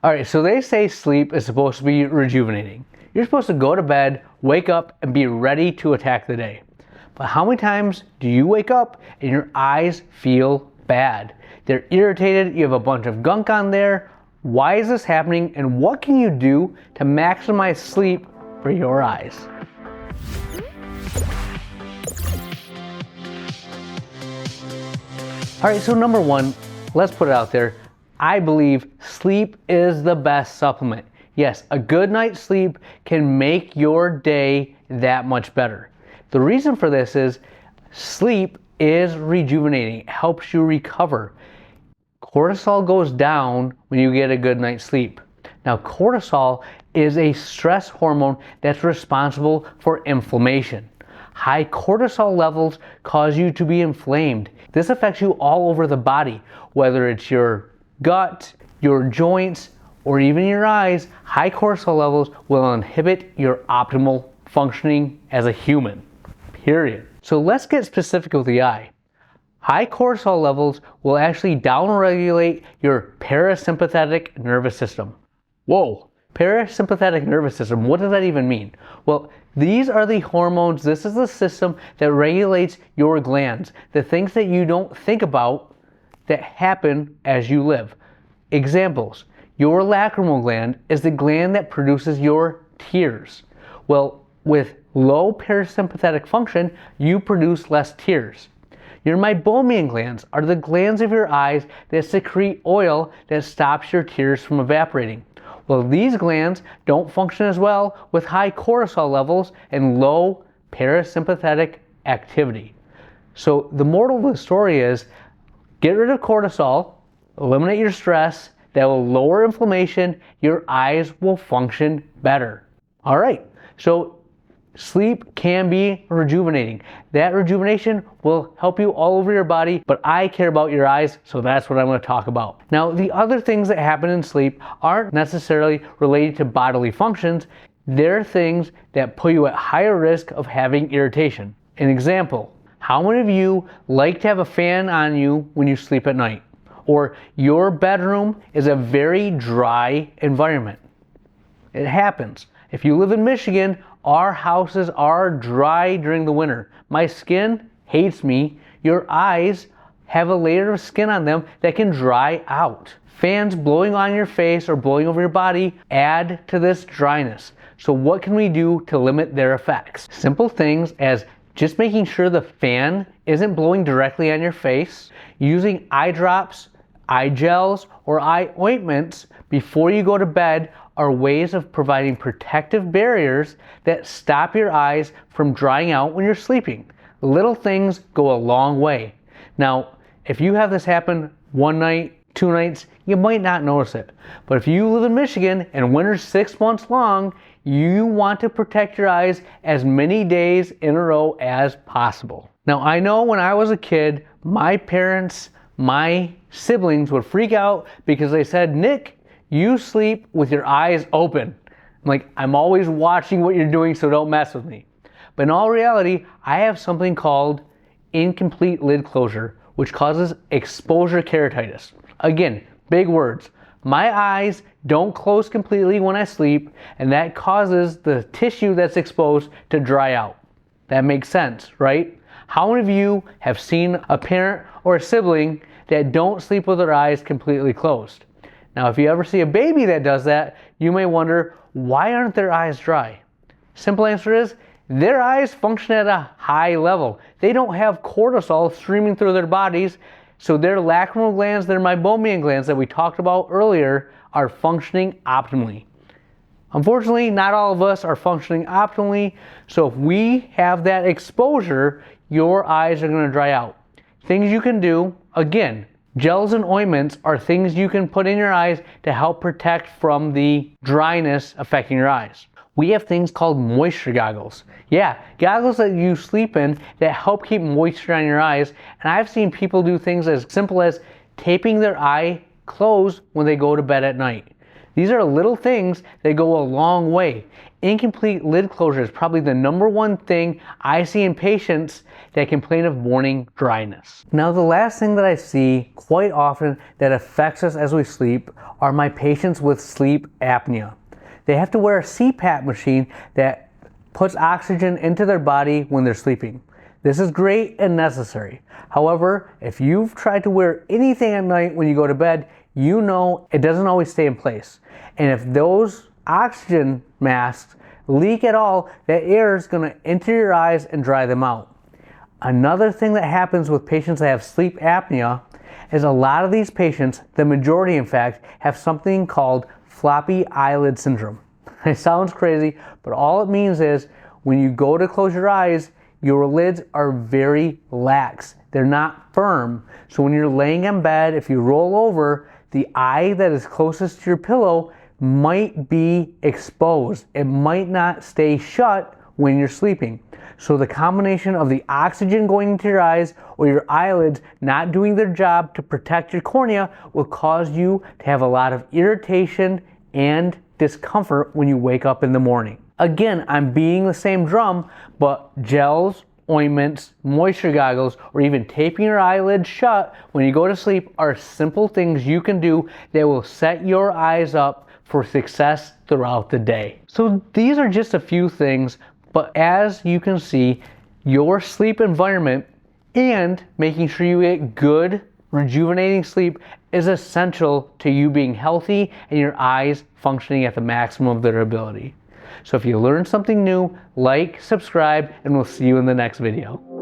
Alright, so they say sleep is supposed to be rejuvenating. You're supposed to go to bed, wake up, and be ready to attack the day. But how many times do you wake up and your eyes feel bad? They're irritated, you have a bunch of gunk on there. Why is this happening, and what can you do to maximize sleep for your eyes? Alright, so number one, let's put it out there. I believe sleep is the best supplement. Yes, a good night's sleep can make your day that much better. The reason for this is sleep is rejuvenating. It helps you recover. Cortisol goes down when you get a good night's sleep. Now, cortisol is a stress hormone that's responsible for inflammation. High cortisol levels cause you to be inflamed. This affects you all over the body, whether it's your gut, your joints, or even your eyes. High cortisol levels will inhibit your optimal functioning as a human, period. So let's get specific with the eye. High cortisol levels will actually downregulate your parasympathetic nervous system. Whoa, parasympathetic nervous system, what does that even mean? Well, these are the hormones, this is the system that regulates your glands, the things that you don't think about that happen as you live. Examples, your lacrimal gland is the gland that produces your tears. Well, with low parasympathetic function, you produce less tears. Your meibomian glands are the glands of your eyes that secrete oil that stops your tears from evaporating. Well, these glands don't function as well with high cortisol levels and low parasympathetic activity. So the moral of the story is, get rid of cortisol, eliminate your stress, that will lower inflammation, your eyes will function better. All right, so sleep can be rejuvenating. That rejuvenation will help you all over your body, but I care about your eyes, so that's what I'm going to talk about. Now, the other things that happen in sleep aren't necessarily related to bodily functions. They're things that put you at higher risk of having irritation. An example, how many of you like to have a fan on you when you sleep at night? Or your bedroom is a very dry environment? It happens. If you live in Michigan, our houses are dry during the winter. My skin hates me. Your eyes have a layer of skin on them that can dry out. Fans blowing on your face or blowing over your body add to this dryness. So what can we do to limit their effects? Simple things as just making sure the fan isn't blowing directly on your face, using eye drops, eye gels, or eye ointments before you go to bed are ways of providing protective barriers that stop your eyes from drying out when you're sleeping. Little things go a long way. Now, if you have this happen one night, 2 nights, you might not notice it. But if you live in Michigan and winter's 6 months long, you want to protect your eyes as many days in a row as possible. Now, I know when I was a kid, my parents, my siblings would freak out because they said, "Nick, you sleep with your eyes open." I'm like, I'm always watching what you're doing, so don't mess with me. But in all reality, I have something called incomplete lid closure, which causes exposure keratitis. Again, big words. My eyes don't close completely when I sleep, and that causes the tissue that's exposed to dry out. That makes sense, right? How many of you have seen a parent or a sibling that don't sleep with their eyes completely closed? Now, if you ever see a baby that does that, you may wonder, why aren't their eyes dry? Simple answer is, their eyes function at a high level. They don't have cortisol streaming through their bodies, so their lacrimal glands, their meibomian glands that we talked about earlier, are functioning optimally. Unfortunately, not all of us are functioning optimally, so if we have that exposure, your eyes are going to dry out. Things you can do, again, gels and ointments are things you can put in your eyes to help protect from the dryness affecting your eyes. We have things called moisture goggles. Yeah, goggles that you sleep in that help keep moisture on your eyes. And I've seen people do things as simple as taping their eye closed when they go to bed at night. These are little things that go a long way. Incomplete lid closure is probably the #1 thing I see in patients that complain of morning dryness. Now, the last thing that I see quite often that affects us as we sleep are my patients with sleep apnea. They have to wear a CPAP machine that puts oxygen into their body when they're sleeping. This is great and necessary. However, if you've tried to wear anything at night when you go to bed, you know it doesn't always stay in place. And if those oxygen masks leak at all, that air is going to enter your eyes and dry them out. Another thing that happens with patients that have sleep apnea is a lot of these patients, the majority in fact, have something called floppy eyelid syndrome. It sounds crazy, but all it means is when you go to close your eyes, your lids are very lax. They're not firm. So when you're laying in bed, if you roll over, the eye that is closest to your pillow might be exposed. It might not stay shut when you're sleeping. So the combination of the oxygen going into your eyes or your eyelids not doing their job to protect your cornea will cause you to have a lot of irritation and discomfort when you wake up in the morning. Again, I'm beating the same drum, but gels, ointments, moisture goggles, or even taping your eyelids shut when you go to sleep are simple things you can do that will set your eyes up for success throughout the day. So these are just a few things, but as you can see, your sleep environment and making sure you get good, rejuvenating sleep is essential to you being healthy and your eyes functioning at the maximum of their ability. So if you learned something new, like, subscribe, and we'll see you in the next video.